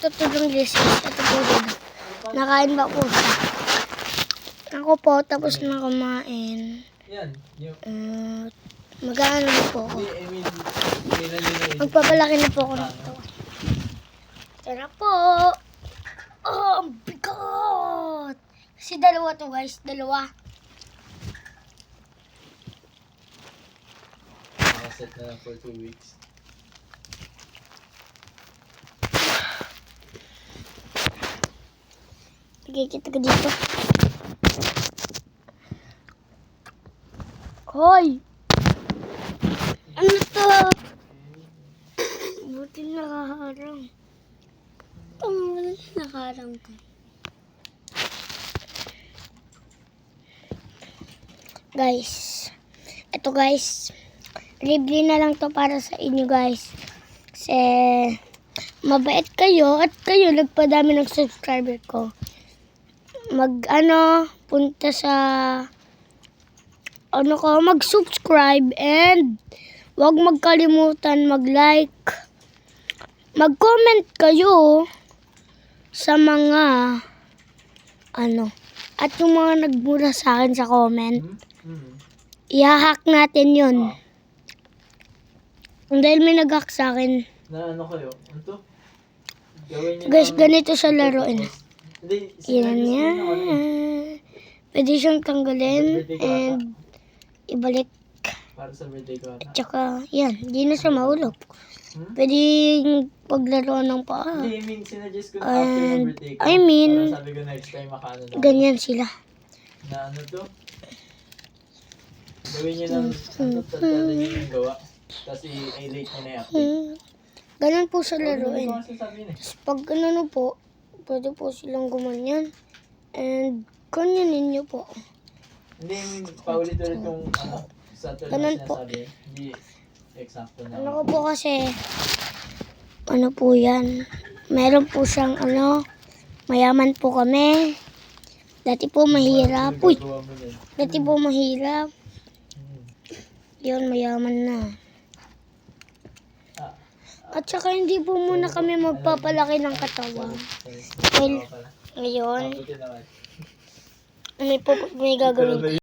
natutulong Lisis. Ito po din. Nakain ba po siya? Ako po, tapos na kumain. Yan. Yung... Mag-aano na po ako. Hindi, I mean, kailan yun na Magpapalaki na po ako nito. Tara po! Oh, ang bigat! Kasi dalawa to guys, dalawa. Nakaset na lang for 2 weeks. Pagkikita ka dito. Hoy! Ano to? Buti nakaharang. Nakaharang ka. Guys. Ito guys. Libre na lang to para sa inyo guys. Kasi mabait kayo at kayo nagpadami ng subscriber ko. Punta sa mag-subscribe and huwag magkalimutan mag-like. Mag-comment kayo sa mga at yung mga nagmura sa akin sa comment. I-hack natin yun. Dahil may nag-hack sa akin. Na ano kayo? Ano to? Gawin niyo Guys, ng- ganito sa laruin. Hindi, Yan sinadjust yan. mo na Pwede siyang tanggalin and ibalik. para sa birthday ko ata. Tsaka, yan. Hindi na siya mahulog. Pwede paglaro ng paa. Hindi, I mean, sinadjust ko na after ng birthday ko. I mean, Parang sabi ko next time makaano na. ganyan sila. Na ano to? Gawin niyo ng tatalo niyo yung gawa. Tapos i-late niyo na i-update. Ganun po sa Ano laruin. ba sasabihin eh? Tapos pag po, pwede po silang gumanyan. And ganyanin niyo po. Hindi, I mean, paulit-ulit yung sa tulad Ganun na po. sinasabi. Hindi eksakto na. Ano ko po kasi, po yan. Meron po siyang mayaman po kami. Dati po mahirap. Uy, Gawa mo yun. dati po mahirap. Yun, mayaman na. At saka hindi po muna kami magpapalaki ng katawan. Well, ngayon, Buti naman. may gagawin.